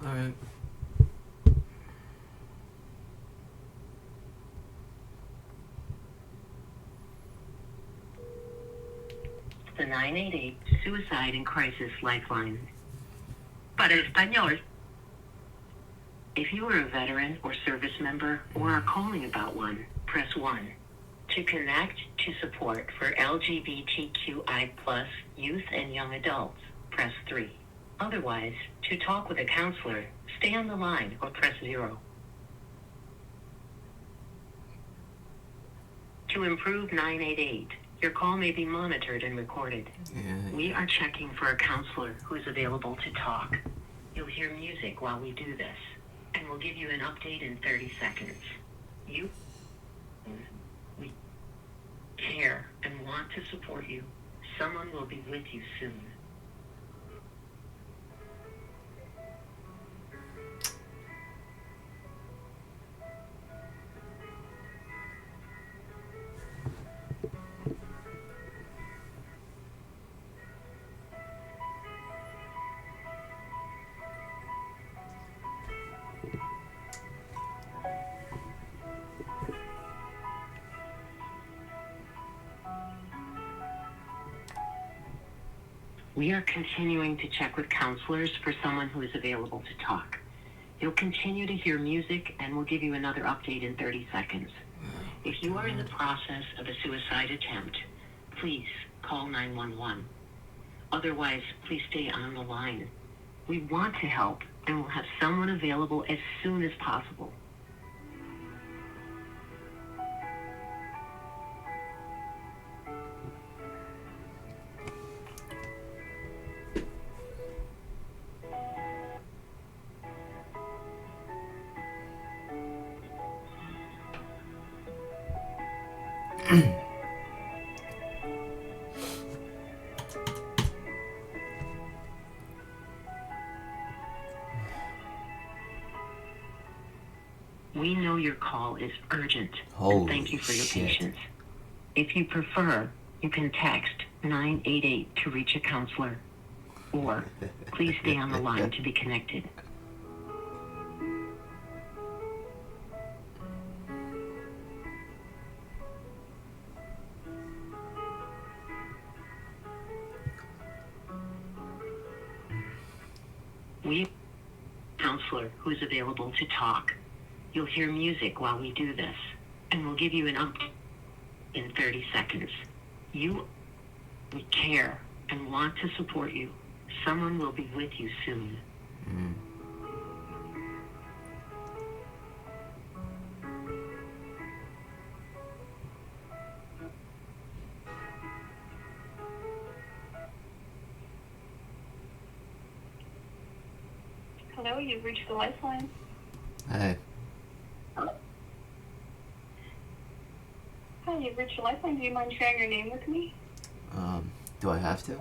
Alright. The 988 Suicide and Crisis Lifeline. Para español. If you are a veteran or service member or are calling about one, press 1. To connect to support for LGBTQI+ youth and young adults, press 3. Otherwise, to talk with a counselor, stay on the line or press 0. To improve 988, your call may be monitored and recorded. We are checking for a counselor who is available to talk. You'll hear music while we do this, and we'll give you an update in 30 seconds. We care and want to support you. Someone will be with you soon. We are continuing to check with counselors for someone who is available to talk. You'll continue to hear music, and we'll give you another update in 30 seconds. If you are in the process of a suicide attempt, please call 911. Otherwise, please stay on the line. We want to help, and we'll have someone available as soon as possible. We know your call is urgent, and thank you for your patience. If you prefer, you can text 988 to reach a counselor, or please stay on the line to be connected. We have a counselor who is available to talk. You'll hear music while we do this, and we'll give you an update in 30 seconds. We care and want to support you. Someone will be with you soon. Hello, you've reached the lifeline. Hey. Hi, you've reached the lifeline. Do you mind sharing your name with me? Do I have to?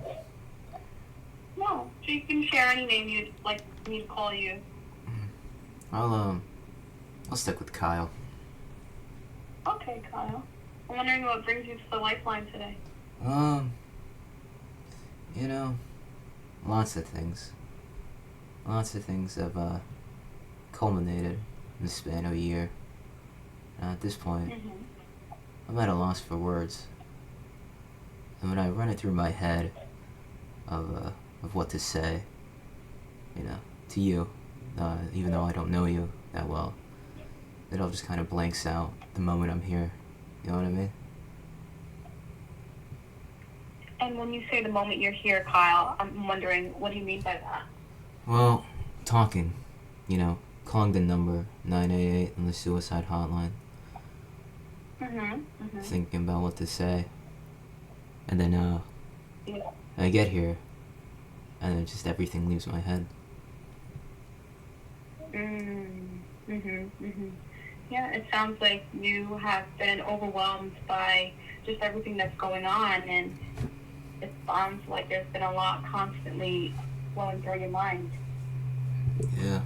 No, so you can share any name you'd like me to call you. I'll stick with Kyle. Okay, Kyle. I'm wondering what brings you to the lifeline today. You know, lots of things. Lots of things have, culminated in the span of a year. And at this point, I'm at a loss for words. And when I run it through my head of what to say, you know, to you, even though I don't know you that well, it all just kind of blanks out the moment I'm here. You know what I mean? And when you say the moment you're here, Kyle, I'm wondering, what do you mean by that? Well, talking, you know, calling the number 988 on the suicide hotline. Thinking about what to say. And then, I get here, and then just everything leaves my head. Yeah, it sounds like you have been overwhelmed by just everything that's going on, and it sounds like there's been a lot constantly flowing through your mind. Yeah.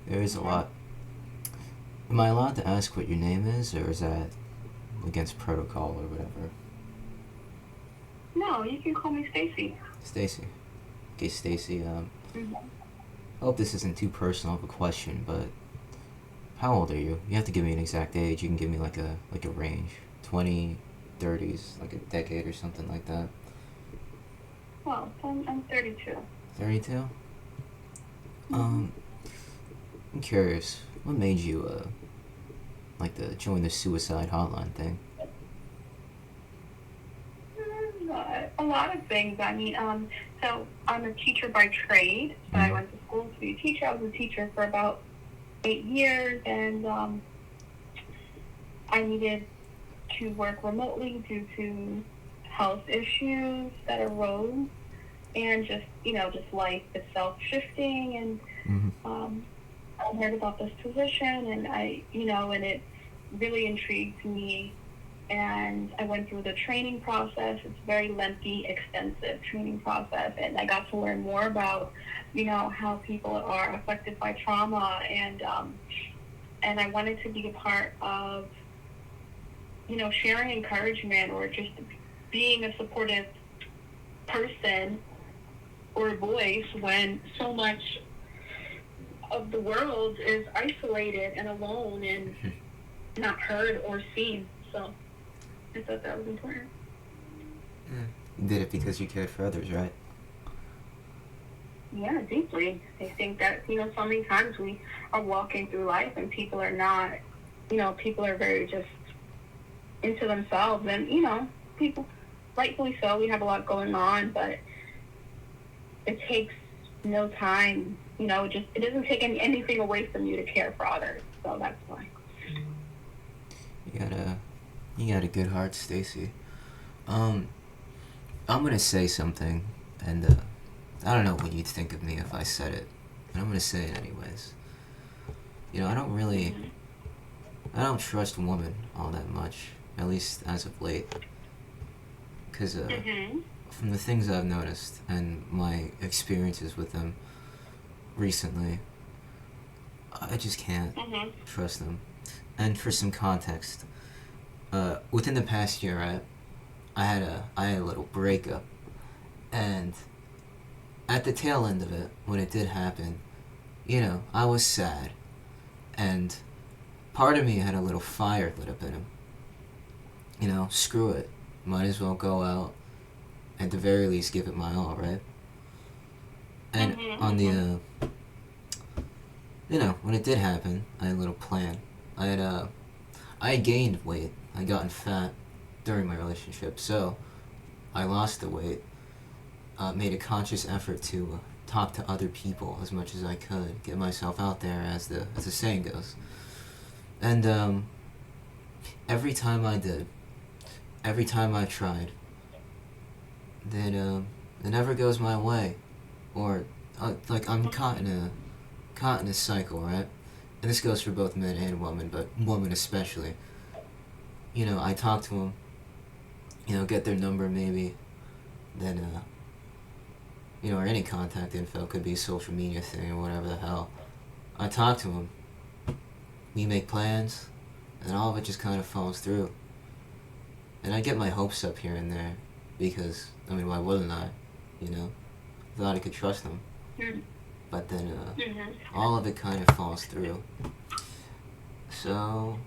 There is a lot. Am I allowed to ask what your name is, or is that against protocol or whatever? No, you can call me Stacy. Stacy. Okay, Stacy, I hope this isn't too personal of a question, but how old are you? You have to give me an exact age. You can give me like a range, 20, 30s, like a decade or something like that. Well, I'm 32. 32. Mm-hmm. I'm curious. What made you like to join the suicide hotline thing? A lot of things. I mean, so I'm a teacher by trade. So I Mm-hmm. went to school to be a teacher. I was a teacher for about 8 years, and I needed to work remotely due to health issues that arose, and just life itself shifting. And Mm-hmm. I heard about this position, and and it really intrigued me. And I went through the training process. It's a very lengthy, extensive training process, and I got to learn more about, how people are affected by trauma, and I wanted to be a part of, sharing encouragement or just being a supportive person or voice when so much of the world is isolated and alone and not heard or seen. So I thought that was important. Yeah. You did it because you cared for others, right? Yeah, deeply. I think that, so many times we are walking through life and people are not, people are very just into themselves. And, people, rightfully so, we have a lot going on, but it takes no time. It doesn't take anything away from you to care for others. So that's why. You got a good heart, Stacy. I'm gonna say something, and I don't know what you'd think of me if I said it, but I'm gonna say it anyways. I don't trust women all that much, at least as of late, because from the things I've noticed and my experiences with them recently, I just can't trust them. And for some context, within the past year, I had a little breakup, and at the tail end of it, when it did happen, I was sad, and part of me had a little fire lit up in him. Screw it, might as well go out, at the very least, give it my all, right? And on the, when it did happen, I had a little plan. I had gained weight. I'd gotten fat during my relationship, so I lost the weight. Made a conscious effort to talk to other people as much as I could, get myself out there, as the saying goes. And every time I did, every time I tried, then it never goes my way, or like I'm caught in a cycle, right? And this goes for both men and women, but women especially. I talk to them, get their number maybe, then or any contact info, could be a social media thing or whatever the hell. I talk to them, we make plans, and all of it just kind of falls through. And I get my hopes up here and there, because, why wouldn't I? Thought I could trust them. But then, all of it kind of falls through. So,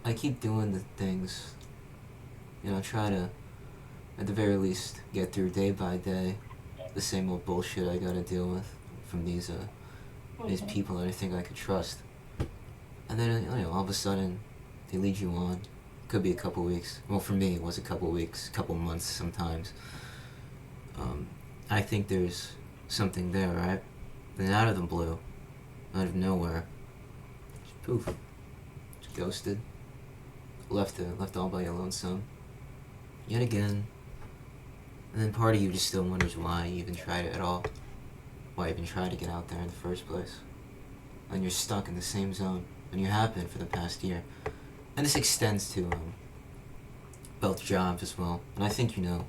I keep doing the things, try to, at the very least, get through day by day the same old bullshit I gotta deal with from these people that I think I could trust. And then, all of a sudden, they lead you on. Could be a couple weeks. Well, for me, it was a couple weeks, couple months sometimes. I think there's something there, right? Then out of the blue, out of nowhere, just poof, just ghosted. Left all by your lonesome. Yet again. And then part of you just still wonders why you even tried it at all. Why you even tried to get out there in the first place. And you're stuck in the same zone. And you have been for the past year. And this extends to both jobs as well. And I think you know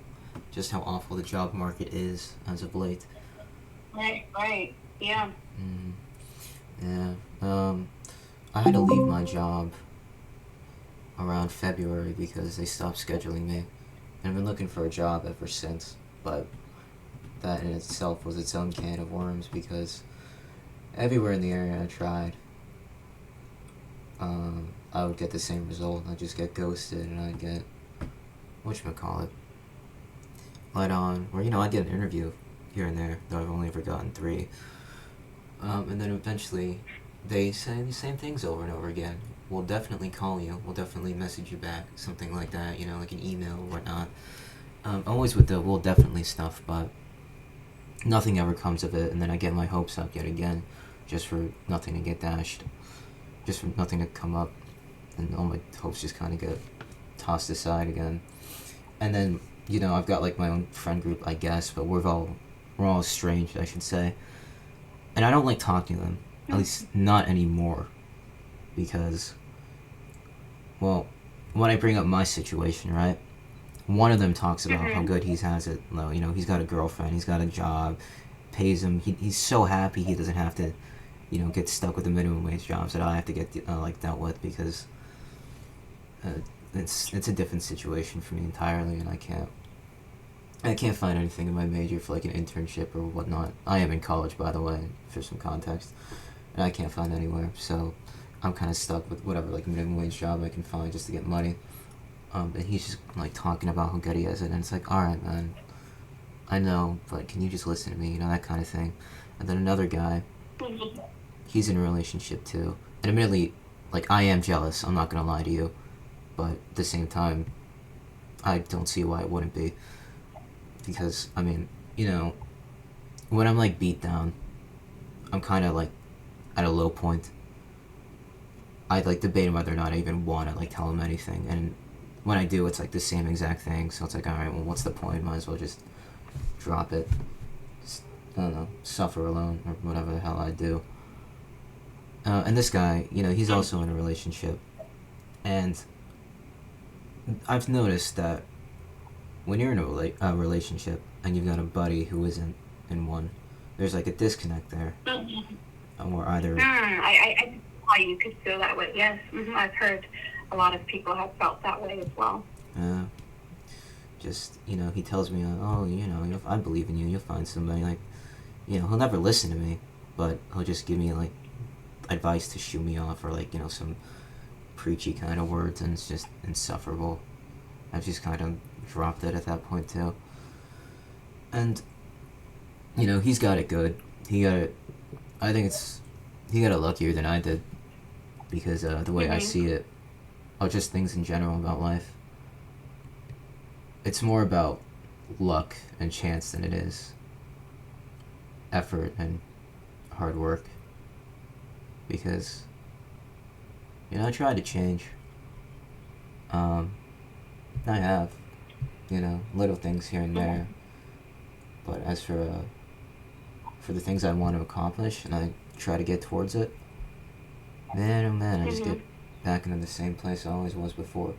just how awful the job market is as of late. Right, yeah. Yeah. I had to leave my job around February because they stopped scheduling me. And I've been looking for a job ever since. But that in itself was its own can of worms because everywhere in the area I tried, I would get the same result. I'd just get ghosted, and I'd get whatchamacallit, let on, or I'd get an interview here and there, though I've only ever gotten 3. And then eventually, they say the same things over and over again. We'll definitely call you. We'll definitely message you back. Something like that, like an email or whatnot. Always with the "we'll definitely" stuff, but nothing ever comes of it. And then I get my hopes up yet again, just for nothing to get dashed, just for nothing to come up, and all my hopes just kind of get tossed aside again. And then I've got like my own friend group, I guess, but we're all estranged, I should say. And I don't like talking to them, at least not anymore, because, well, when I bring up my situation, right, one of them talks about how good he has it. He's got a girlfriend, he's got a job, pays him. He's so happy he doesn't have to, get stuck with the minimum wage jobs that I have to get dealt with because it's a different situation for me entirely, and I can't find anything in my major for like an internship or whatnot. I am in college, by the way, for some context, and I can't find anywhere, so I'm kind of stuck with whatever like minimum wage job I can find just to get money. And he's just like talking about how good he is, and it's like, all right, man, I know, but can you just listen to me, that kind of thing. And then another guy, he's in a relationship too, and admittedly, like, I am jealous. I'm not gonna lie to you, but at the same time, I don't see why it wouldn't be. Because, I mean, when I'm like beat down, I'm kind of like at a low point. I like debate whether or not I even want to like tell him anything, and when I do, it's like the same exact thing. So it's like, all right, well, what's the point? Might as well just drop it. Just, I don't know, suffer alone or whatever the hell I do. And this guy, he's also in a relationship, and I've noticed that when you're in a relationship and you've got a buddy who isn't in one, there's like a disconnect there. Or either... I why you could feel that way. Yes, I've heard a lot of people have felt that way as well. Just, he tells me, oh, I believe in you, you'll find somebody. Like, he'll never listen to me, but he'll just give me like advice to shoo me off, or like, some preachy kind of words, and it's just insufferable. I've just kind of dropped it at that point too. And he's got it good. He got it luckier than I did, because the way I see it, or just things in general about life, it's more about luck and chance than it is effort and hard work. Because I tried to change. I have, little things here and there. But as for the things I want to accomplish, and I try to get towards it, man, oh man, I just get back into the same place I always was before.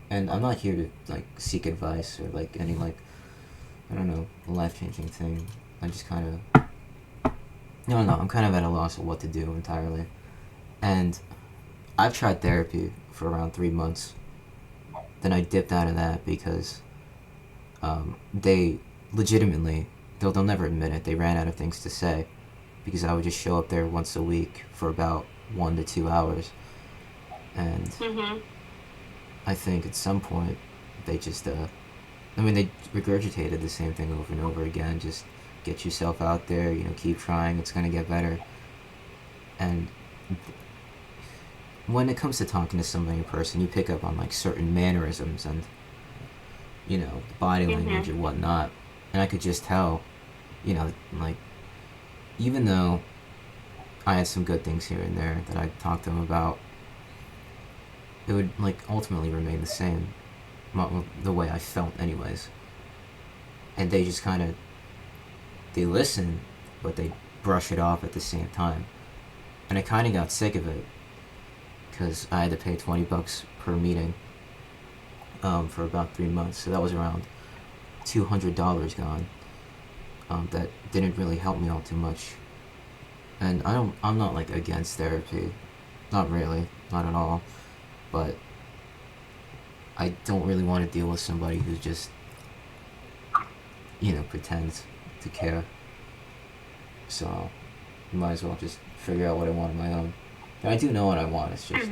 And I'm not here to like seek advice or like any like, I don't know, life-changing thing. I just kind of, I'm kind of at a loss of what to do entirely. And I've tried therapy for around 3 months. Then I dipped out of that because they legitimately, they'll never admit it, they ran out of things to say, because I would just show up there once a week for about 1 to 2 hours. And I think at some point they just, they regurgitated the same thing over and over again. Just get yourself out there, keep trying, it's going to get better. And when it comes to talking to somebody in person, you pick up on like certain mannerisms and, body language and whatnot. And I could just tell, like, even though I had some good things here and there that I talked to them about, it would like ultimately remain the same, the way I felt anyways. And they just kind of, they listen, but they brush it off at the same time. And I kind of got sick of it, because I had to pay $20 per meeting for about 3 months. So that was around $200 gone. That didn't really help me all too much. And I'm not like against therapy, not really, not at all. But I don't really want to deal with somebody who's just, pretends. to care. So, you might as well just figure out what I want on my own. And I do know what I want. It's just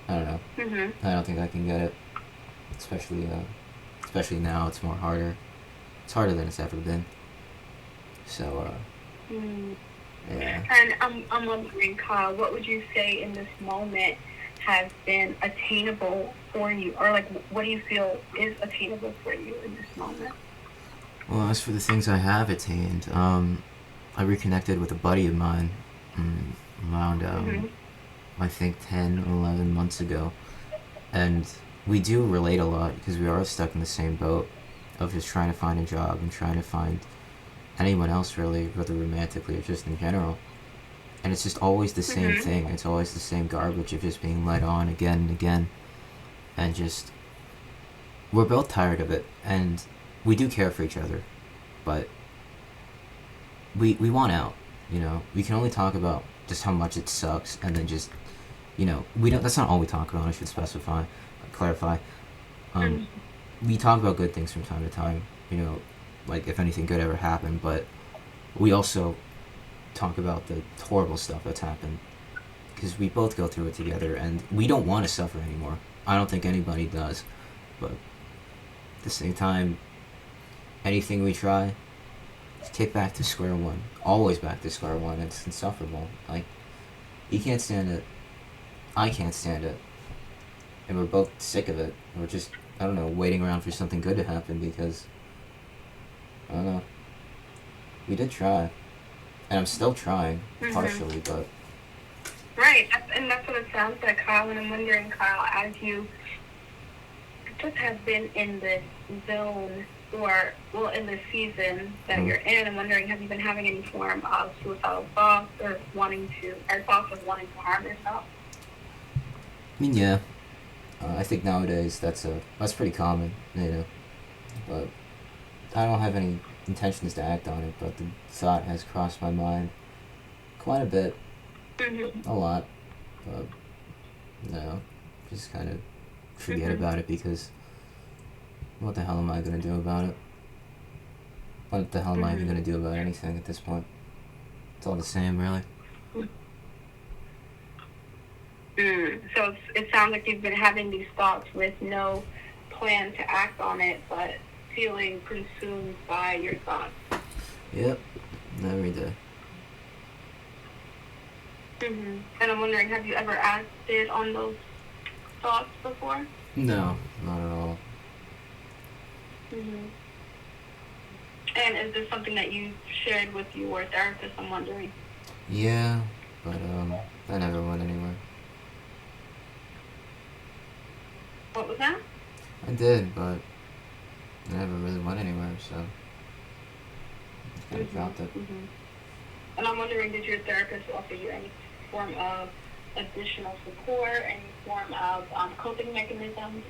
I don't know. I don't think I can get it, especially now. It's more harder. It's harder than it's ever been. So, yeah. And I'm wondering, Kyle, what would you say in this moment has been attainable for you, or like, what do you feel is attainable for you in this moment? Well, as for the things I have attained, I reconnected with a buddy of mine around, I think, 10 or 11 months ago. And we do relate a lot because we are stuck in the same boat of just trying to find a job and trying to find anyone else, really, whether romantically or just in general. And it's just always the same thing. It's always the same garbage of just being led on again and again. And just, we're both tired of it. And we do care for each other. But we want out, you know. We can only talk about just how much it sucks, and then just, you know, we don't. That's not all we talk about. I should clarify. We talk about good things from time to time, you know, like if anything good ever happened. But we also talk about the horrible stuff that's happened, because we both go through it together, and we don't want to suffer anymore. I don't think anybody does, but at the same time, anything we try, get back to square one. Always back to square one. It's insufferable. Like, you can't stand it. I can't stand it. And we're both sick of it. We're just, I don't know, waiting around for something good to happen because, I don't know. We did try. And I'm still trying, partially, but... Right, and that's what it sounds like, Kyle. And I'm wondering, Kyle, as you just have been in this zone, or, well, in this season that you're in, I'm wondering, have you been having any form of suicidal thoughts or thoughts of wanting to harm yourself? I mean, yeah. I think nowadays that's pretty common, you know. But I don't have any intentions to act on it, but the thought has crossed my mind quite a bit. A lot. But, no. Just kind of forget about it because what the hell am I going to do about it? What the hell am I even going to do about anything at this point? It's all the same, really. So it sounds like you've been having these thoughts with no plan to act on it, but feeling consumed by your thoughts. Yep, every day. And I'm wondering, have you ever acted on those thoughts before? No, not at all. And is this something that you shared with your therapist, I'm wondering? Yeah, but I never went anywhere. What was that? I did, but I never really went anywhere, so I kind of dropped it. And I'm wondering, did your therapist offer you any form of additional support, any form of coping mechanisms?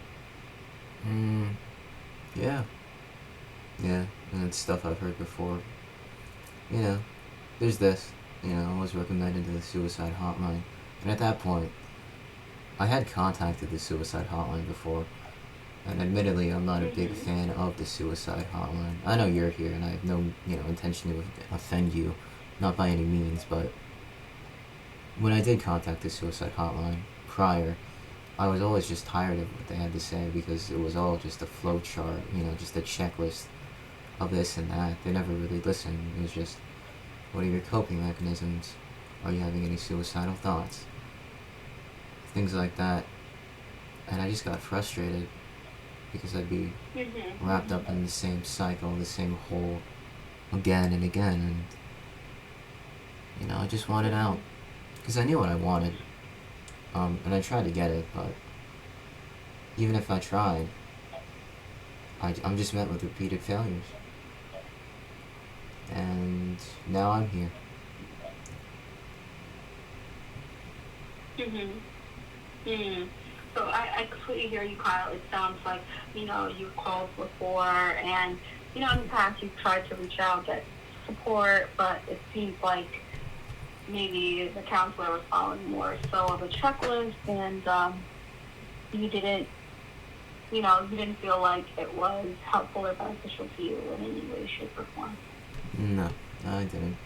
Yeah. Yeah, and it's stuff I've heard before. You know, there's this. You know, I was recommended to the suicide hotline. And at that point, I had contacted the suicide hotline before. And admittedly, I'm not a big fan of the suicide hotline. I know you're here, and I have no, intention to offend you. Not by any means, but when I did contact the suicide hotline prior, I was always just tired of what they had to say because it was all just a flow chart, just a checklist of this and that. They never really listened. It was just, what are your coping mechanisms? Are you having any suicidal thoughts? Things like that. And I just got frustrated because I'd be wrapped up in the same cycle, the same hole again and again. And, I just wanted out. Because I knew what I wanted. And I tried to get it, but even if I tried, I'm just met with repeated failures. And now I'm here. So I completely hear you, Kyle. It sounds like, you've called before, and, in the past you've tried to reach out, get support, but it seems like maybe the counselor was following more so of a checklist, and you didn't feel like it was helpful or beneficial to you in any way, shape, or form. No, I didn't.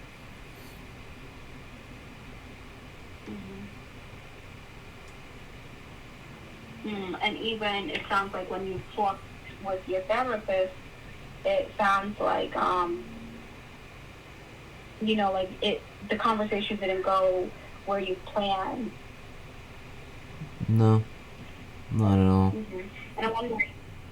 And even it sounds like when you talked with your therapist, it sounds like like the conversation didn't go where you planned. No, not at all. And I'm wondering,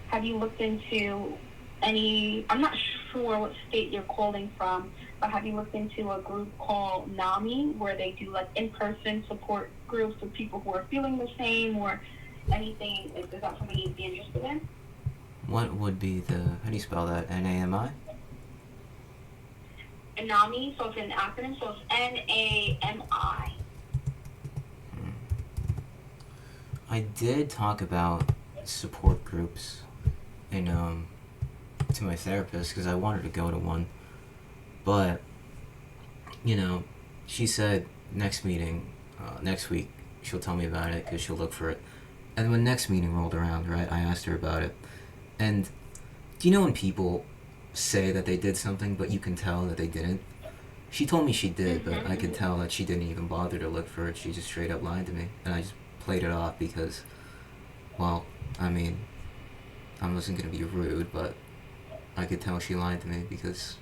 have you looked into any? I'm not sure what state you're calling from, but have you looked into a group called NAMI where they do like in-person support groups with people who are feeling the same or anything? Is that something you'd be interested in? What would be the? How do you spell that? NAMI? NAMI, so it's an acronym, so it's NAMI. I did talk about support groups in to my therapist because I wanted to go to one, but she said next meeting, next week she'll tell me about it because she'll look for it. And when next meeting rolled around, right, I asked her about it. And do you know when people say that they did something but you can tell that they didn't? She told me she did, but I could tell that she didn't even bother to look for it. She just straight up lied to me, and I just played it off because, well, I mean, I wasn't gonna be rude, but I could tell she lied to me because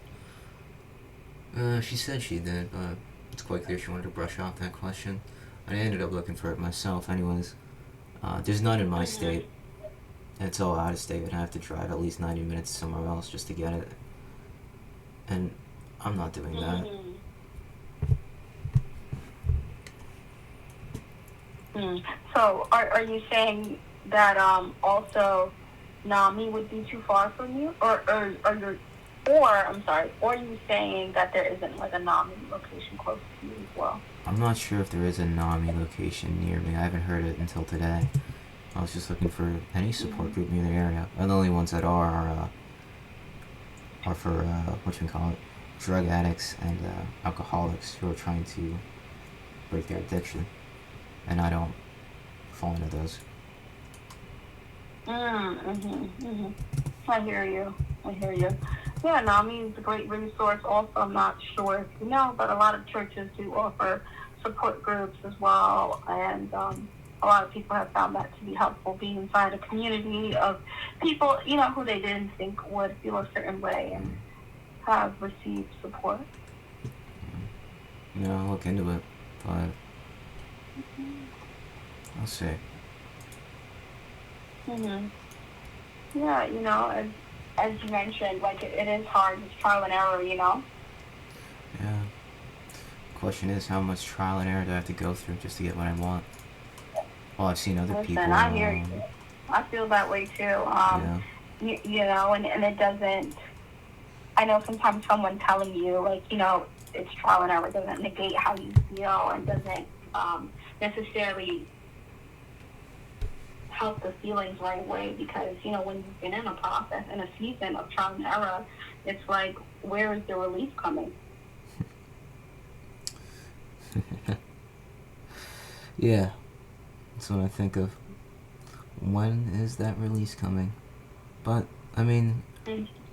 she said she did, but it's quite clear she wanted to brush off that question. I ended up looking for it myself, anyways. There's none in my state. It's all out of state. I'd have to drive at least 90 minutes somewhere else just to get it. And I'm not doing that. So are you saying that also NAMI would be too far from you? Or are you saying that there isn't like a NAMI location close to you as well? I'm not sure if there is a NAMI location near me. I haven't heard it until today. I was just looking for any support group near the area. And the only ones that are for, whatchamacallit, drug addicts and alcoholics who are trying to break their addiction. And I don't fall into those. I hear you. Yeah, NAMI is a great resource. Also, I'm not sure if you know, but a lot of churches do offer support groups as well. And a lot of people have found that to be helpful, being inside a community of people, who they didn't think would feel a certain way and have received support. Yeah, I'll look into it, but I'll see. Yeah, as you mentioned, like it is hard. It's trial and error, Yeah. The question is, how much trial and error do I have to go through just to get what I want? Well, I've seen other people. I hear you. I feel that way too. Yeah. And it doesn't. I know sometimes someone telling you, like, it's trial and error doesn't negate how you feel and doesn't necessarily help the feelings right away because, when you've been in a process, in a season of trial and error, it's like, where is the relief coming? Yeah. That's what I think of. When is that release coming? But, I mean,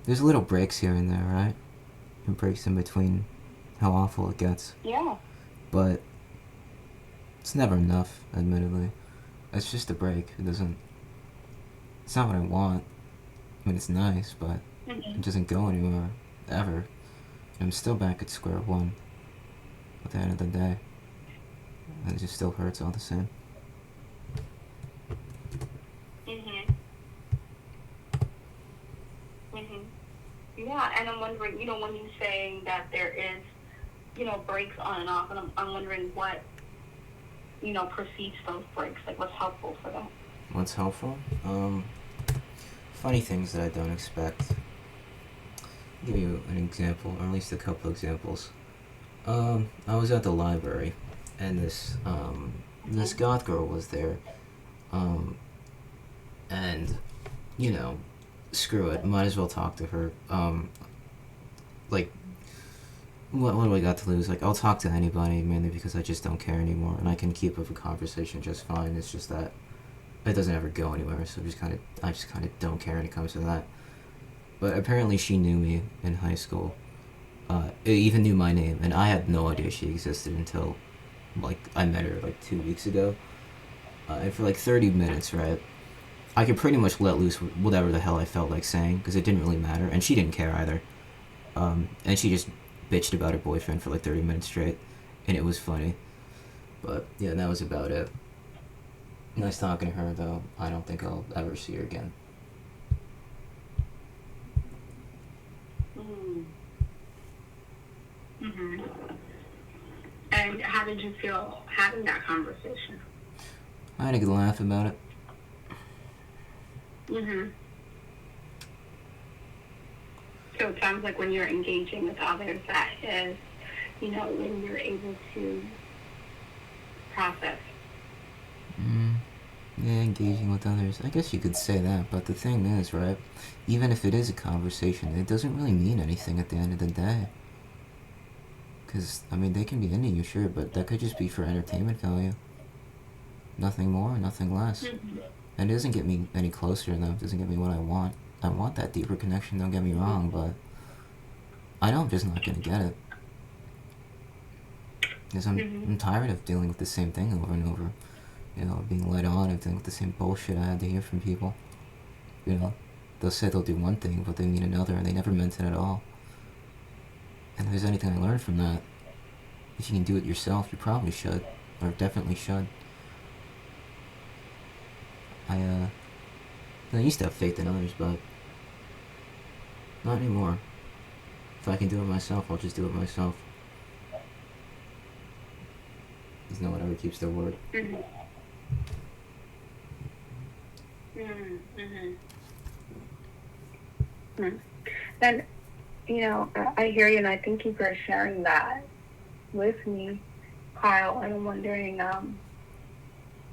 there's little breaks here and there, right? And breaks in between how awful it gets. Yeah. But it's never enough, admittedly. It's just a break. It's not what I want. I mean, it's nice, but it doesn't go anywhere, ever. And I'm still back at square one at the end of the day. And it just still hurts all the same. Yeah, and I'm wondering, when you're saying that there is, breaks on and off, and I'm wondering what, precedes those breaks, like what's helpful for that. What's helpful? Funny things that I don't expect. I'll give you an example, or at least a couple examples. I was at the library, and this goth girl was there, and, screw it, might as well talk to her. Like, what do I got to lose? Like, I'll talk to anybody, mainly because I just don't care anymore, and I can keep up a conversation just fine. It's just that it doesn't ever go anywhere, so I just kind of don't care when it comes to that. But apparently she knew me in high school, even knew my name, and I had no idea she existed until like I met her like 2 weeks ago. And for like 30 minutes, right, I could pretty much let loose whatever the hell I felt like saying because it didn't really matter, and she didn't care either. And she just bitched about her boyfriend for like 30 minutes straight, and it was funny. But yeah, that was about it. Nice talking to her, though. I don't think I'll ever see her again. Mm-hmm. And how did you feel having that conversation? I had a good laugh about it. Mm-hmm. So it sounds like when you're engaging with others, that is, when you're able to process. Yeah, engaging with others. I guess you could say that, but the thing is, right, even if it is a conversation, it doesn't really mean anything at the end of the day. Because, I mean, they can be into you, sure, but that could just be for entertainment value. Nothing more, nothing less. Mm-hmm. And it doesn't get me any closer, though. It doesn't get me what I want. I want that deeper connection, don't get me wrong, but I know I'm just not going to get it. Because I'm tired of dealing with the same thing over and over. Being led on and dealing with the same bullshit I had to hear from people. They'll say they'll do one thing, but they mean another, and they never meant it at all. And if there's anything I learned from that, if you can do it yourself, you probably should. Or definitely should. I used to have faith in others, but not anymore. If I can do it myself, I'll just do it myself. Because no one ever keeps their word. Mm-hmm. Mm-hmm. Mm-hmm. And, I hear you, and I thank you for sharing that with me, Kyle. And I'm wondering,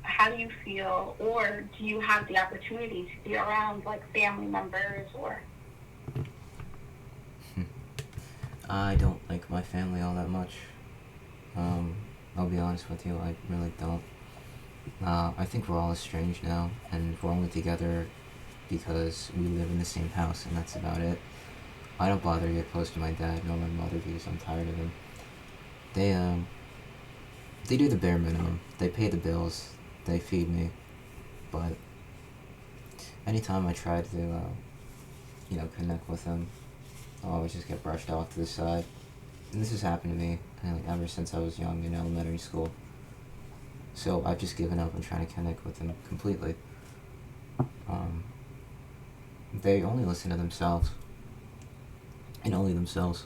how do you feel, or do you have the opportunity to be around, like, family members, or... I don't like my family all that much. I'll be honest with you, I really don't. I think we're all estranged now, and we're only together because we live in the same house, and that's about it. I don't bother to get close to my dad nor my mother because I'm tired of them. They do the bare minimum. They pay the bills, they feed me, but anytime I try to, connect with them, I always just get brushed off to the side. And this has happened to me ever since I was young in elementary school. So I've just given up on trying to connect with them completely. They only listen to themselves. And only themselves.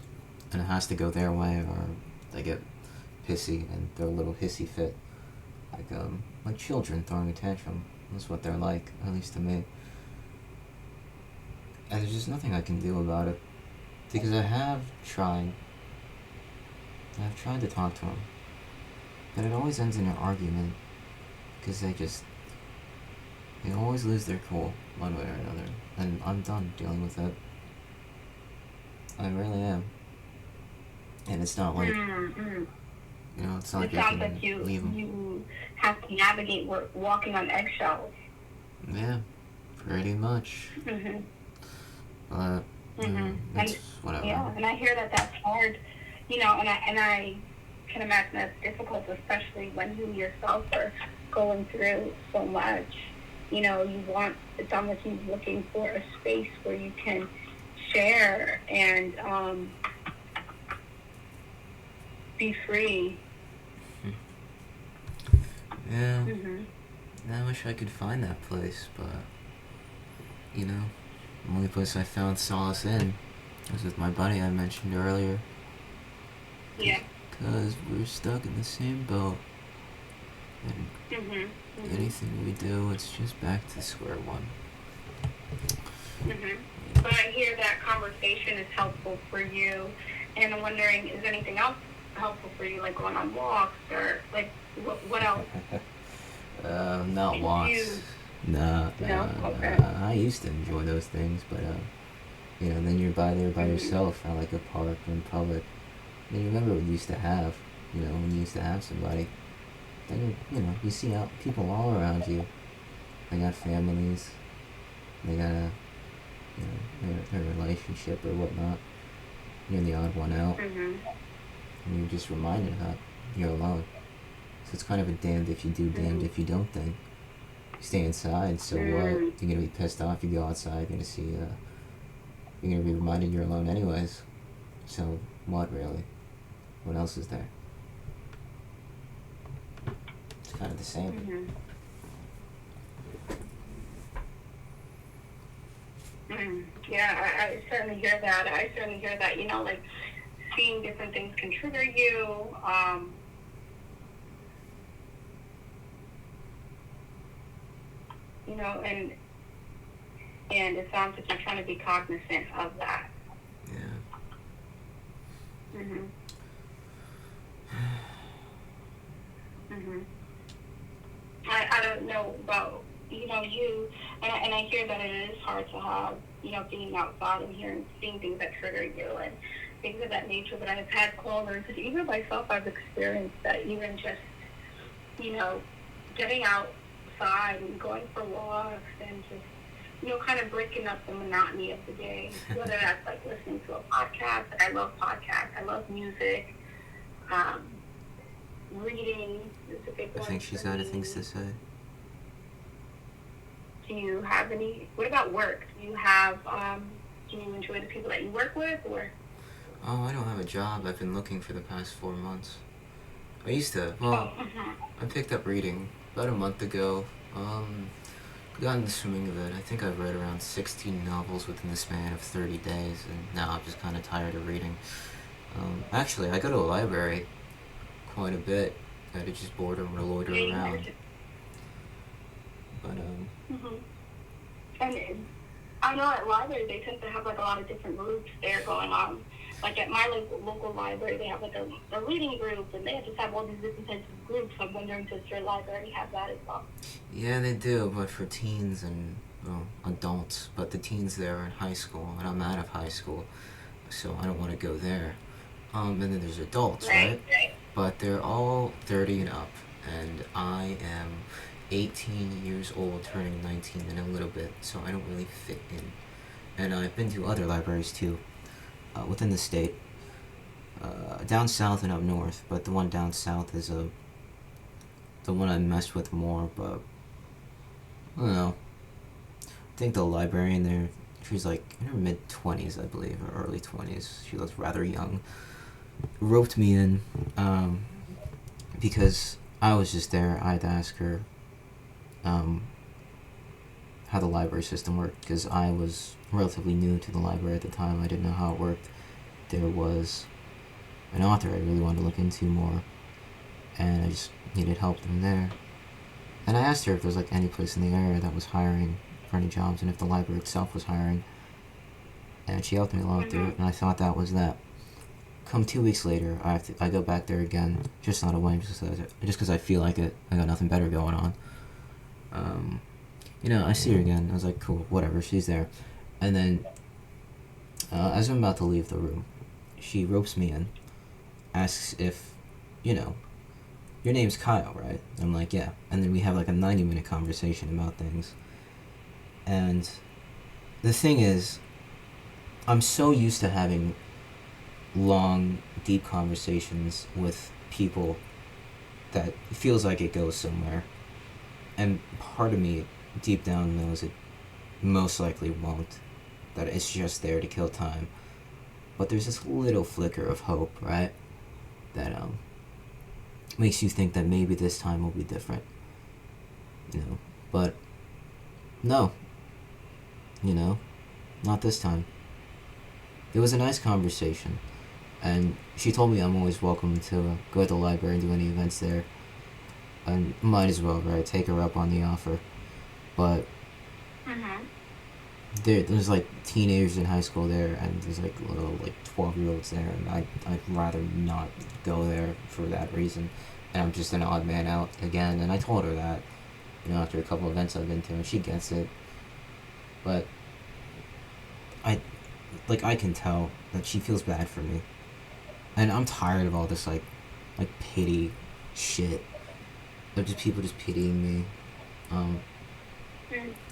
And it has to go their way or they get pissy and throw a little hissy fit. Like children throwing a tantrum. That's what they're like, at least to me. And there's just nothing I can do about it. Because I've tried to talk to them. But it always ends in an argument. Because they always lose their cool, one way or another. And I'm done dealing with it. I really am. And it's not like, it's not like I sounds can like leave them. you have to navigate walking on eggshells. Yeah, pretty much. Mm-hmm. But, it's whatever. Yeah, and I hear that that's hard, and I can imagine that's difficult, especially when you yourself are going through so much. It's almost you looking for a space where you can share and be free. Yeah. I wish I could find that place, but, the only place I found solace in was with my buddy I mentioned earlier. Yeah. Because we're stuck in the same boat. And anything we do, it's just back to square one. But I hear that conversation is helpful for you, and I'm wondering, is anything else helpful for you, like going on walks, or like what else? Not walks. No. Okay. I used to enjoy those things, but then you're by yourself at like a park or in public. And you remember what you used to have, when you used to have somebody. Then you see people all around you. They got families. They got their relationship or whatnot. You're the odd one out, Mhm. and you're just reminded that you're alone. So it's kind of a damned if you do, damned if you don't thing. You stay inside, so what? Mm. You're gonna be pissed off. You go outside, you're gonna see. You're gonna be reminded you're alone anyways. So what really? What else is there? It's kind of the same. Mhm. Yeah, I certainly hear that. I certainly hear that. Like seeing different things can trigger you. And it sounds like you're trying to be cognizant of that. Yeah. Mhm. Mhm. I don't know about you, and I hear that it is hard to have being outside and hearing seeing things that trigger you and things of that nature. But I've had callers, because even myself, I've experienced that. Even just you know getting outside and going for walks and just kind of breaking up the monotony of the day. Whether that's like listening to a podcast. Like I love podcasts. I love music. Um, Reading is a big I one think she's for out me. of things to say. Do you have any? What about work? Do you enjoy the people that you work with, or? Oh, I don't have a job. I've been looking for the past 4 months. I used to. Oh, Well, I picked up reading about a month ago. Got in the swing of it. I think I've read around 16 novels within the span of 30 days, and now I'm just kind of tired of reading. Actually, I go to a library quite a bit. I just bored or loiter yeah, you around. mentioned. But, Mm-hmm. And I know at libraries they tend to have like a lot of different groups there going on. Like at my local library, they have like a reading group, and they just have all these different types of groups. I'm wondering, does your library have that as well? yeah, they do, but for teens and, well, adults. But the teens there are in high school, and I'm out of high school, so I don't want to go there. And then there's adults, right? Right, right. But they're all 30 and up, and I am 18 years old, turning 19 in a little bit, so I don't really fit in. And I've been to other libraries too, within the state, down south and up north. But the one down south is the one I messed with more. But I don't know. I think the librarian there, she's like in her mid 20s, I believe, or early 20s. She looks rather young. Roped me in, because I was just there. I had to ask her, um, how the library system worked, because I was relatively new to the library at the time. I didn't know how it worked. There was an author I really wanted to look into more, and I just needed help from there. And I asked her if there was like any place in the area that was hiring for any jobs, and if the library itself was hiring. And she helped me a lot through it, and I thought that was that. Come 2 weeks later, I go back there again, just on a whim, just because I feel like it. I got nothing better going on. I see her again. I was like, cool, whatever. She's there, and then as I'm about to leave the room, she ropes me in, asks if, you know, your name's Kyle, right? I'm like, yeah. And then we have like a 90-minute conversation about things. And the thing is, I'm so used to having long, deep conversations with people that it feels like it goes somewhere. And part of me, deep down, knows it most likely won't. That it's just there to kill time. But there's this little flicker of hope, right? That makes you think that maybe this time will be different. But no, not this time. It was a nice conversation, and she told me I'm always welcome to go to the library and do any events there. I might as well, right? Take her up on the offer. But Mhm. there's like teenagers in high school there, and there's like little like 12-year-olds there, and I'd rather not go there for that reason. And I'm just an odd man out again. And I told her that, after a couple events I've been to, and she gets it. But I can tell that she feels bad for me, and I'm tired of all this like pity shit. Of just people just pitying me.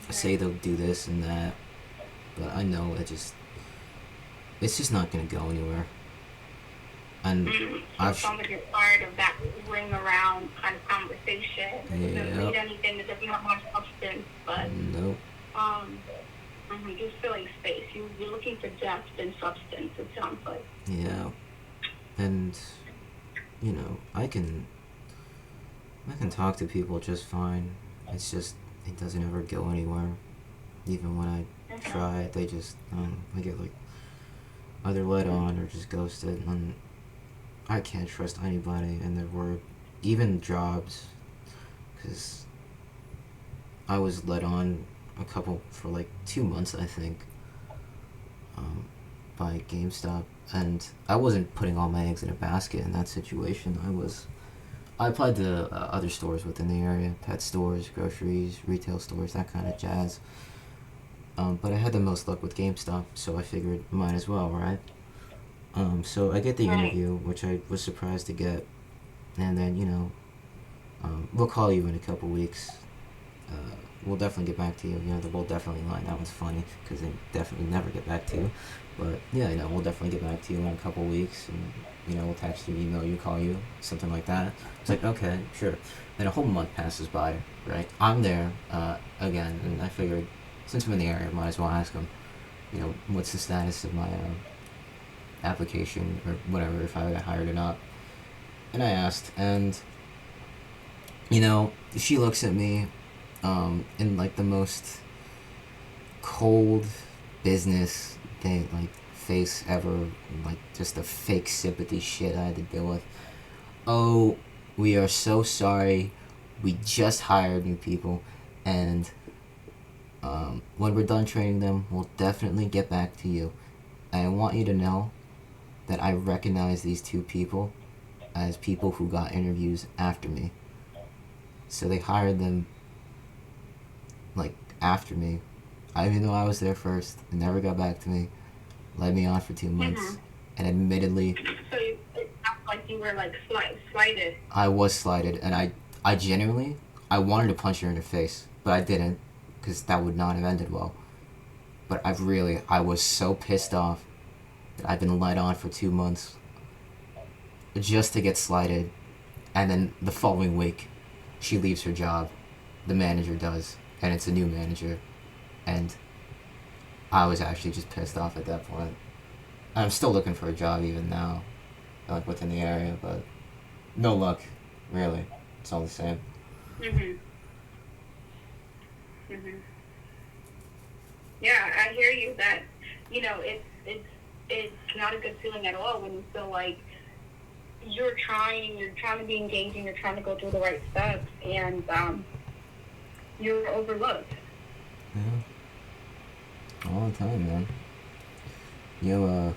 Say they'll do this and that, but I know it's just not gonna go anywhere. And So it I've sounds like you're tired of that ring around kind of conversation. It doesn't yep, need anything. It doesn't have much substance, but nope, um, just filling space. You're looking for depth and substance. It sounds like. yeah, and you know, I can talk to people just fine. It's just it doesn't ever go anywhere. Even when I try, they just I get like either led on or just ghosted, and I can't trust anybody and their word, even jobs, because I was led on a couple for like 2 months, I think, um, by GameStop, and I wasn't putting all my eggs in a basket in that situation. I applied to other stores within the area, pet stores, groceries, retail stores, that kind of jazz. But I had the most luck with GameStop, so I figured might as well, right? So I get the Right. interview, which I was surprised to get, and then we'll call you in a couple weeks. We'll definitely get back to you. The we'll definitely line. That was funny because they definitely never get back to you. But yeah, we'll definitely get back to you in a couple weeks, and we'll text you, email you, call you, something like that. It's like okay, sure. Then a whole month passes by, right? I'm there again, and I figured since I'm in the area, I might as well ask them. What's the status of my application or whatever, if I got hired or not. And I asked, and she looks at me in like the most cold business thing, like face ever, like just the fake sympathy shit I had to deal with. Oh, we are so sorry. We just hired new people, and when we're done training them, we'll definitely get back to you. I want you to know that I recognize these two people as people who got interviews after me. So they hired them like after me. Even though I was there first, they never got back to me, led me on for 2 months, and admittedly, So it sounds like you were like slighted. I was slighted, and I genuinely, I wanted to punch her in the face, but I didn't, because that would not have ended well. But I was so pissed off that I've been led on for 2 months just to get slighted, and then the following week, she leaves her job, the manager does, and it's a new manager, and I was actually just pissed off at that point. I'm still looking for a job even now, like within the area, but no luck, really. It's all the same. Mhm. Mhm. Yeah, I hear you. That it's not a good feeling at all when you feel like you're trying to be engaging, you're trying to go through the right steps, and you're overlooked. Yeah, all the time, man. You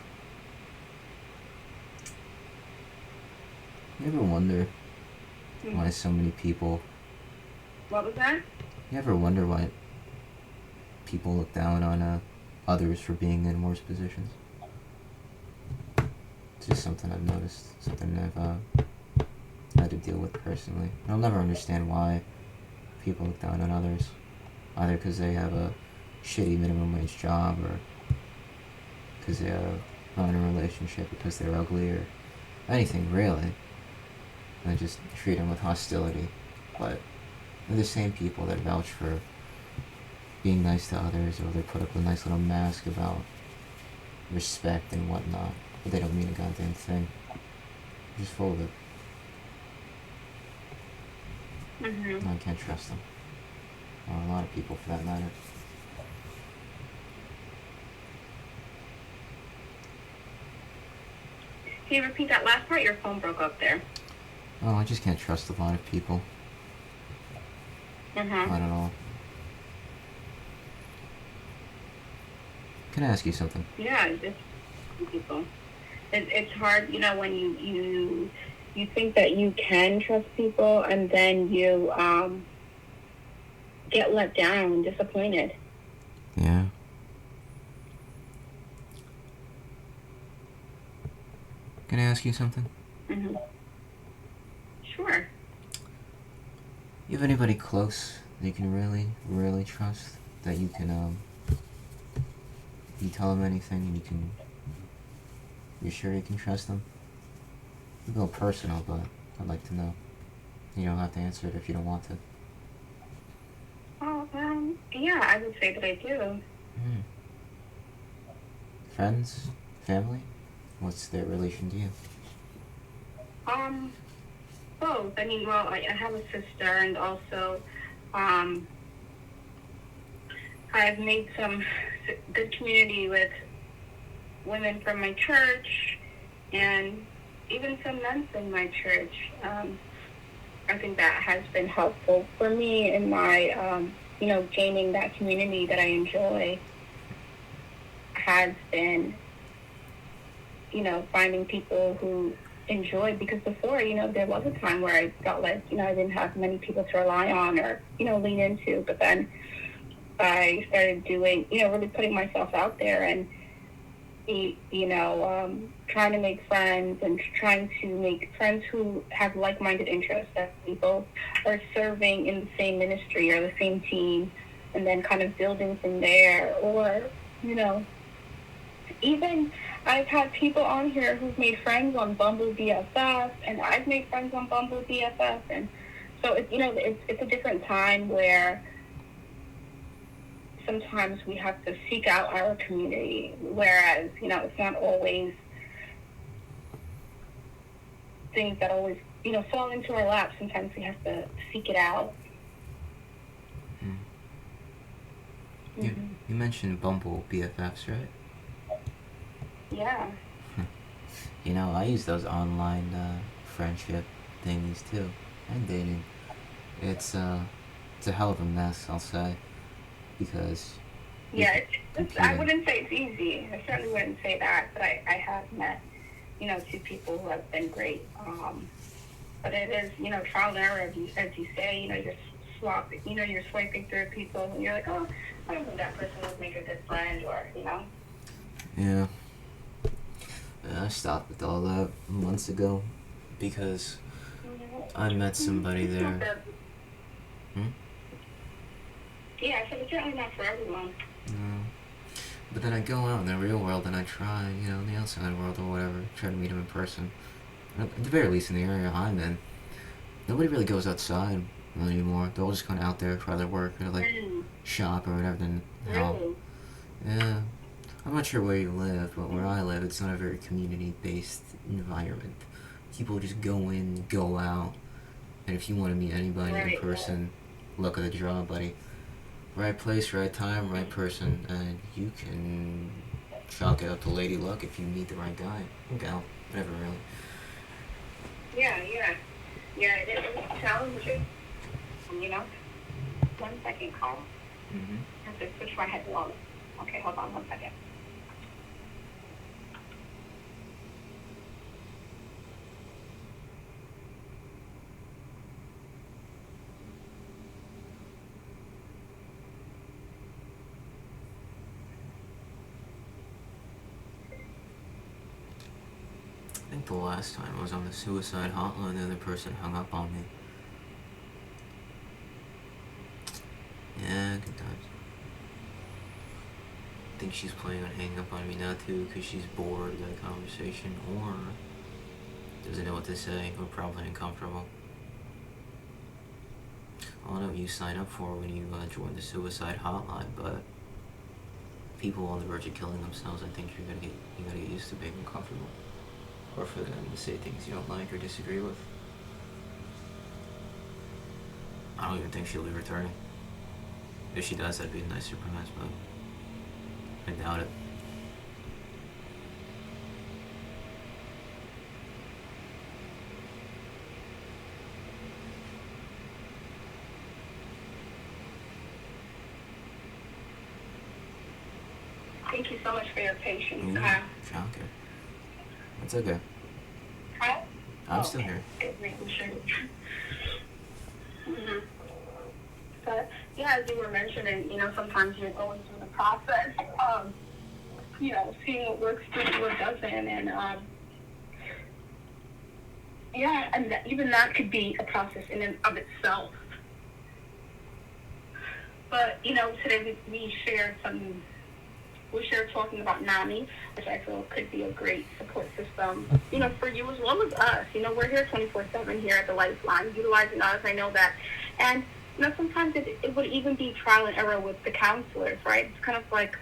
you ever wonder why Mhm. so many people? What was that? You ever wonder why people look down on others for being in worse positions? It's just something I've noticed, something I've had to deal with personally. I'll never understand why people look down on others, either because they have a shitty minimum wage job, or because they're not in a relationship, because they're ugly, or anything really. And just treat them with hostility. But they're the same people that vouch for being nice to others, or they put up a nice little mask about respect and whatnot, but they don't mean a goddamn thing. They're just full of it. Mhm. No, I can't trust them. Or a lot of people, for that matter. Can you repeat that last part? Your phone broke up there. Oh, I just can't trust a lot of people. Mhm. Not at all. Can I ask you something? Yeah, just people. It's hard, when you think that you can trust people, and then you get let down and disappointed. Yeah. Can I ask you something? Mhm. Sure. You have anybody close that you can really, really trust? That you can, you tell them anything and you're sure you can trust them? a little personal, but I'd like to know. You don't have to answer it if you don't want to. Oh, yeah, I would say that I do. Hmm. Friends? Family? What's their relation to you? Um, Both. I mean, well, I have a sister, and also, um, I've made some good community with women from my church, and even some men from my church. I think that has been helpful for me in my, gaining that community that I enjoy. Has been, finding people who enjoy, because before, there was a time where I felt like, I didn't have many people to rely on or, lean into, but then I started doing, really putting myself out there and, trying to make friends and trying to make friends who have like-minded interests, that we both are serving in the same ministry or the same team, and then kind of building from there. Or, you know, even I've had people on here who've made friends on Bumble BFF, and I've made friends on Bumble BFF, and so it's a different time where sometimes we have to seek out our community, whereas it's not always things that always fall into our lap. Sometimes we have to seek it out. Mm. Mm-hmm. You mentioned Bumble BFFs, right? Yeah. I use those online friendship thingies too, and dating. It's a hell of a mess, I'll say, because yeah, I wouldn't say it's easy. I certainly wouldn't say that, but I have met two people who have been great. But it is trial and error, as you say. You're swapping. You're swiping through people, and you're like, oh, I don't think that person would make a good friend, or Yeah. I stopped with all that months ago because I met somebody there. Yeah, so it's certainly not for everyone. No. But then I go out in the real world and I try, in the outside world or whatever, try to meet them in person. At the very least in the area I'm in, nobody really goes outside anymore. They're all just kind of out there, try their work, or like shop or whatever. Then Really? Yeah. I'm not sure where you live, but where I live, it's not a very community-based environment. People just go in, go out, and if you want to meet anybody in person, look at the draw, buddy. Right place, right time, right person, and you can chalk it up to lady luck if you meet the right guy. Gal, whatever, really. Yeah, it is challenging. 1 second, call. Mm-hmm. I have to switch my headphones. Okay, hold on 1 second. I think the last time I was on the suicide hotline, the other person hung up on me. Yeah, good times. I think she's planning on hanging up on me now too, because she's bored of that conversation, or doesn't know what to say, or probably uncomfortable. I don't know what you sign up for when you join the suicide hotline, but people on the verge of killing themselves, I think you gotta get used to being uncomfortable, or for them to say things you don't like or disagree with. I don't even think she'll be returning. If she does, that'd be a nice surprise, but I doubt it. Thank you so much for your patience. Ooh, okay. That's okay. Huh? I'm still here. Making sure. But yeah, as you were mentioning, sometimes you're going through the process of, seeing what works for you, what doesn't, and yeah, and even that could be a process in and of itself. But today we shared some we started talking about NAMI, which I feel could be a great support system, for you as well as us. We're here 24/7 here at the Lifeline, utilizing us. I know that. And, sometimes it would even be trial and error with the counselors, right? It's kind of like,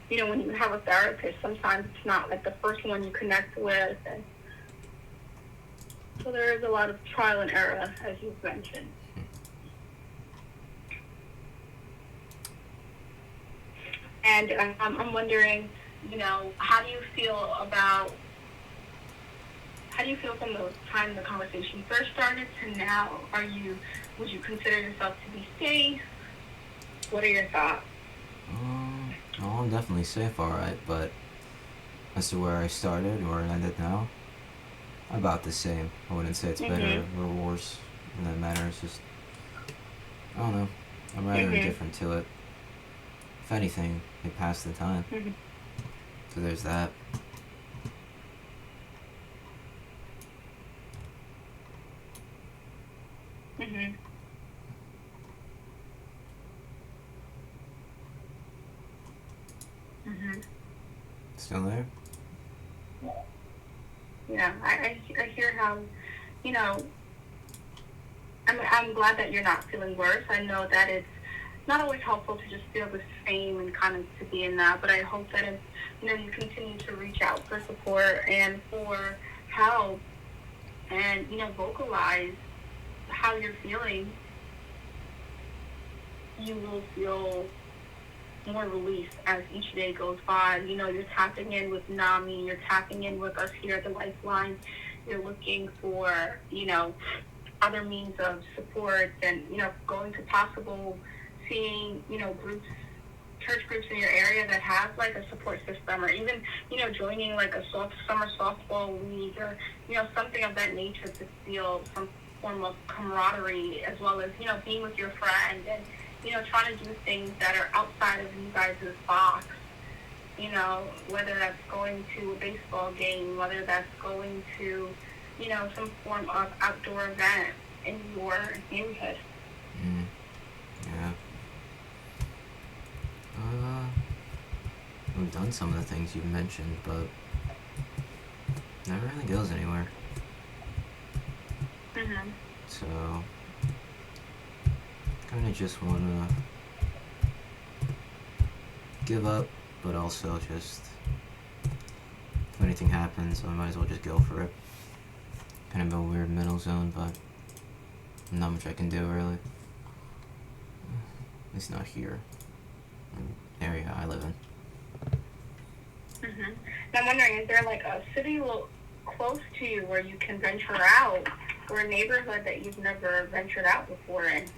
when you have a therapist, sometimes it's not like the first one you connect with. And so there is a lot of trial and error, as you've mentioned. And I'm wondering, how do you feel from the time the conversation first started to now? Would you consider yourself to be safe? What are your thoughts? Well, I'm definitely safe, alright, but as to where I started or where it ended now, about the same. I wouldn't say it's better or worse in that matter. It's just, I don't know. I'm rather indifferent to it. If anything, it passed the time. So there's that. Still there? Yeah, I hear how, I'm glad that you're not feeling worse. I know that it's not always helpful to just feel the same and kind of to be in that, but I hope that if, you continue to reach out for support and for help and, vocalize how you're feeling, you will feel more relief as each day goes by. You're tapping in with NAMI, you're tapping in with us here at the Lifeline. You're looking for, other means of support and, going to possible seeing, church groups in your area that have like a support system, or even, joining like a summer softball league, or, something of that nature to feel some form of camaraderie, as well as, being with your friend and, trying to do things that are outside of you guys' box, whether that's going to a baseball game, whether that's going to, some form of outdoor event in your neighborhood. Yeah. We've done some of the things you've mentioned, but never really goes anywhere. So, kind of just want to give up, but also just, if anything happens, I might as well just go for it. Kind of a weird middle zone, but not much I can do, really. At least not here, in the area I live in. And I'm wondering, is there like a city close to you where you can venture out, or a neighborhood that you've never ventured out before in?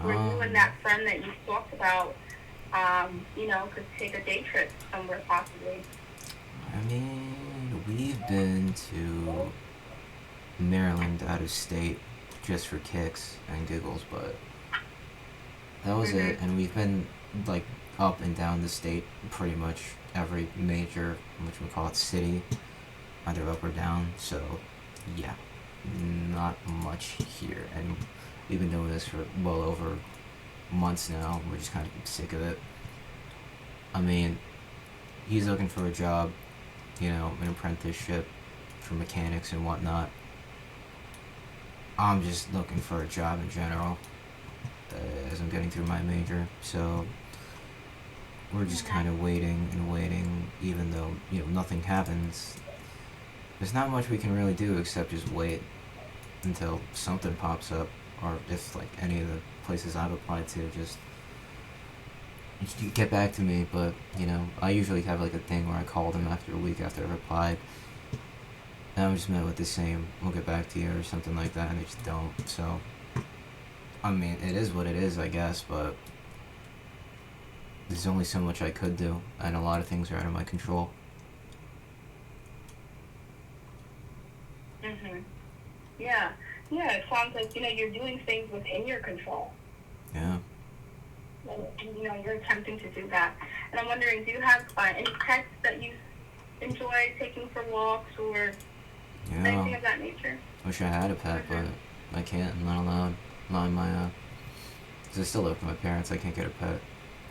Where you and that friend that you talked about, could take a day trip somewhere possibly? I mean, we've been to Maryland out of state just for kicks and giggles, but that was it. And we've been like up and down the state pretty much every major, whatchamacallit, city, either up or down. So yeah, not much here, and we've been doing this for well over months now. We're just kind of sick of it. I mean, he's looking for a job, an apprenticeship for mechanics and whatnot. I'm just looking for a job in general as I'm getting through my major. So we're just kind of waiting and waiting, even though, nothing happens. There's not much we can really do except just wait until something pops up, or if like any of the places I've applied to just get back to me. But I usually have like a thing where I call them after a week after I've applied, and I'm just met with the same "we'll get back to you" or something like that, and they just don't. So I mean, it is what it is, I guess, but there's only so much I could do, and a lot of things are out of my control. Yeah, it sounds like, you're doing things within your control. Yeah. And, you're attempting to do that. And I'm wondering, do you have any pets that you enjoy taking for walks or anything of that nature? Wish I had a pet, but I can't. I'm not allowed. Not in my, because I still live with my parents. I can't get a pet.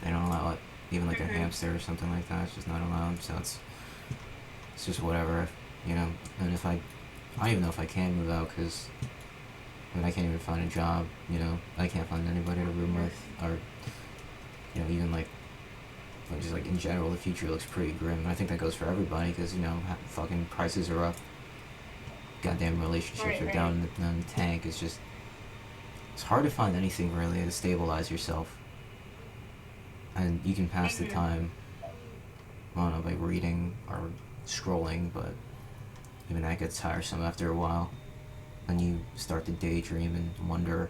They don't allow it. even like a Mhm. hamster or something like that. It's just not allowed. So it's just whatever, you know. And if I don't even know if I can move out because I mean I can't even find a job. You know, I can't find anybody to room with, or you know, even like just like in general, the future looks pretty grim. And I think that goes for everybody because you know, fucking prices are up. Goddamn relationships Right, are right. down in the tank. It's hard to find anything really to stabilize yourself, and you can pass the Mhm. time. I don't know, by reading or scrolling, but even that gets tiresome after a while. Then you start to daydream and wonder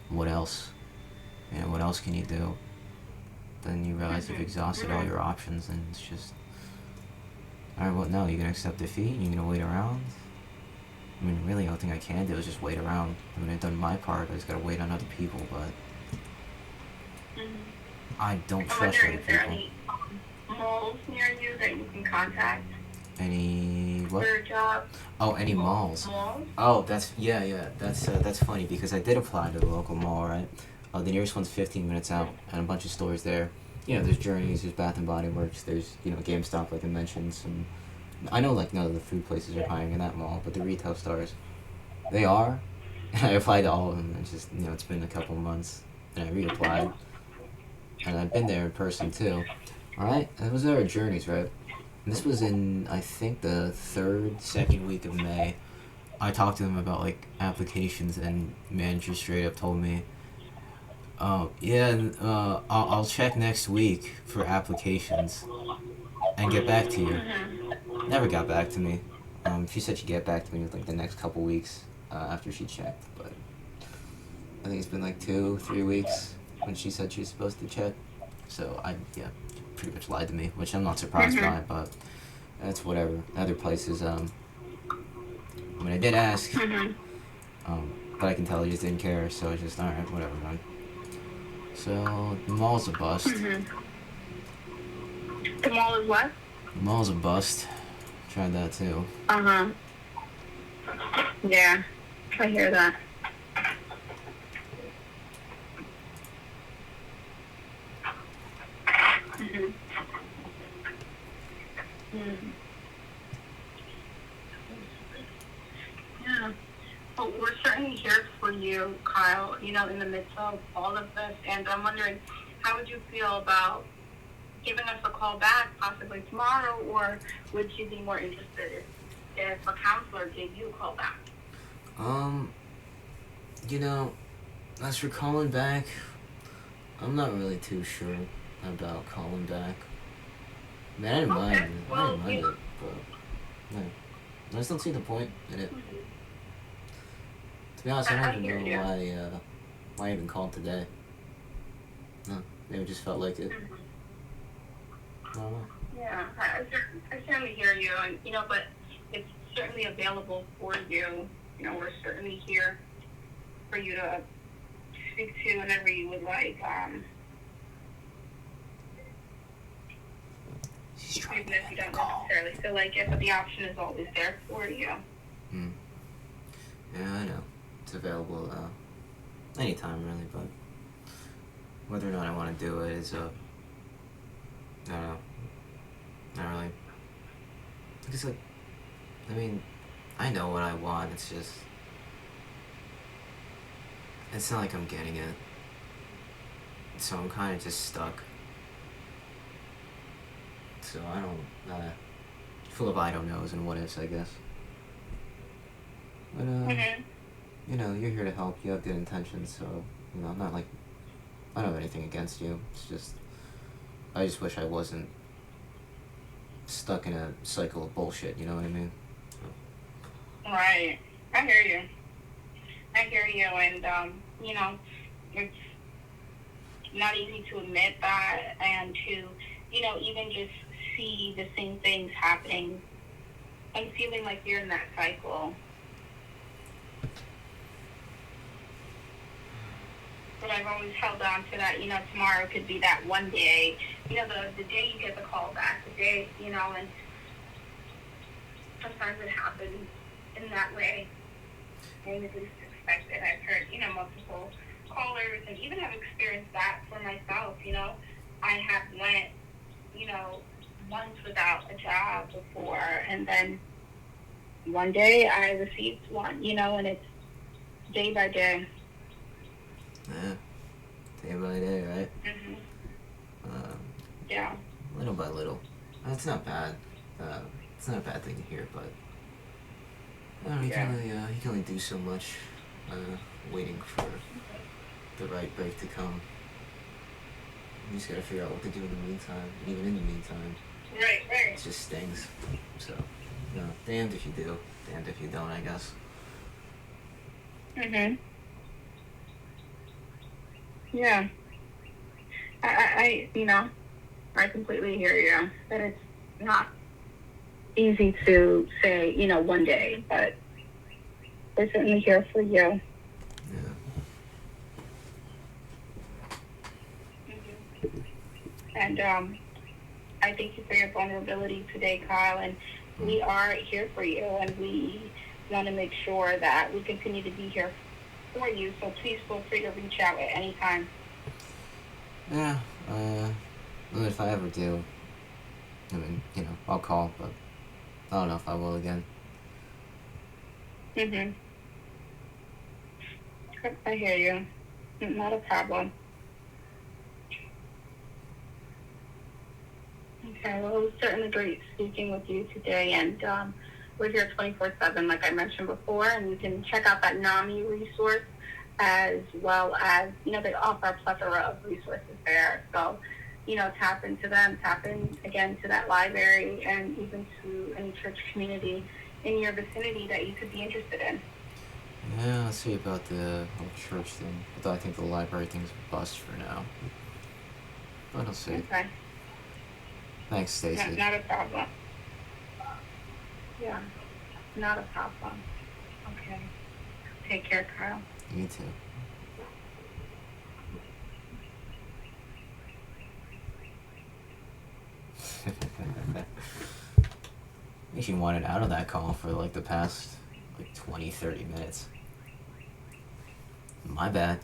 what else, you know, what else can you do? Then you realize you've Mhm. exhausted all Mhm. your options, and it's just, all right, what now? You gonna accept defeat? You gonna wait around? I mean, really, the only thing I can do is just wait around. I mean, I've done my part. I just gotta wait on other people, but Mhm. I don't I'm trust wondering other if there are people. any malls near you that you can contact Any what? for a job. Oh, any malls? Malls. Oh, that's funny because I did apply to the local mall, right? The nearest one's 15 minutes out, and a bunch of stores there. You know, there's Journeys, there's Bath and Body Works, there's you know GameStop, like I mentioned. Some I know like none of the food places are hiring in that mall, but the retail stores, they are. And I applied to all of them. It's just you know it's been a couple months, and I reapplied, and I've been there in person too. All right, I was there at Journeys, right? And this was in I think the second week of May. I talked to them about like applications, and manager straight up told me, "Oh yeah, I'll check next week for applications and get back to you." Mhm. Never got back to me. She said she'd get back to me with like the next couple weeks after she checked, but I think it's been like 2, 3 weeks when she said she was supposed to check. So I yeah, she pretty much lied to me, which I'm not surprised Mhm. by, but that's whatever. Other places, I mean I did ask, Mhm. but I can tell he just didn't care. So it's just all right, whatever, man. So the mall's a bust. Mhm. The mall is what? The mall's a bust. Tried that too. Uh huh. Yeah, I hear that. Mhm. Mhm. Yeah. But we're certainly here for you, Kyle. You know, in the midst of all of this, and I'm wondering, how would you feel about giving us a call back, possibly tomorrow, or would you be more interested if a counselor gave you a call back? Um, you know, as for calling back, I'm not really too sure about calling back. I mean, I didn't Okay. mind it. I didn't Well, mind it, but no, I just don't see the point in it. To be honest, I don't I even hear know you. why I even called today. No, maybe it just felt like it. I don't know. Yeah, I certainly hear you, and but it's certainly available for you. We're certainly here for you to speak to whenever you would like. She's trying Even to if you end the don't call. necessarily feel like it, but the option is always there for you. Hmm. Yeah, I know. It's available anytime, really, but whether or not I want to do it is I don't know. Not really. Because like, I mean, I know what I want. It's just, it's not like I'm getting it. So I'm kind of just stuck. So I don't, full of I don't knows and what ifs, I guess. But Mhm. you know, you're here to help. You have good intentions, so you know, I'm not like I don't have anything against you. It's just I just wish I wasn't stuck in a cycle of bullshit. You know what I mean? Right. I hear you. I hear you, and it's not easy to admit that, and to even just see the same things happening and feeling like you're in that cycle. But I've always held on to that. Tomorrow could be that one day. The day you get the call back, the day, and sometimes it happens in that way. And at least expect it. I've heard, multiple callers and even have experienced that for myself. I have went, months without a job before, and then one day I received one, and it's day by day. Yeah, day by day, right? Mhm. Um, Yeah. little by little. It's not bad. It's not a bad thing to hear, but you Yeah. can only do so much waiting for the right break to come. You just gotta figure out what to do in the meantime. And even in the meantime, Right. it just stings. So, damned if you do, damned if you don't, I guess. Mhm. Yeah. I completely hear you. That it's not easy to say, one day, but we're certainly here for you. Yeah. Mhm. And I thank you for your vulnerability today, Kyle. And we are here for you, and we want to make sure that we continue to be here for you. So please feel free to reach out at any time. Yeah. But if I ever do, I mean, I'll call, but I don't know if I will again. Mhm. I hear you. Not a problem. Okay, well, it was certainly great speaking with you today, and we're here 24/7, like I mentioned before, and you can check out that NAMI resource as well as, they offer a plethora of resources there. So, tap into them, tap in again to that library, and even to any church community in your vicinity that you could be interested in. Yeah, let's see about the whole church thing. Although I think the library thing's a bust for now. But I'll see. Okay, Thanks, Stacy. not a problem. Yeah, not a problem. Okay, take care, Kyle. You too. She wanted out of that call for like the past 20, 30 minutes. My bad.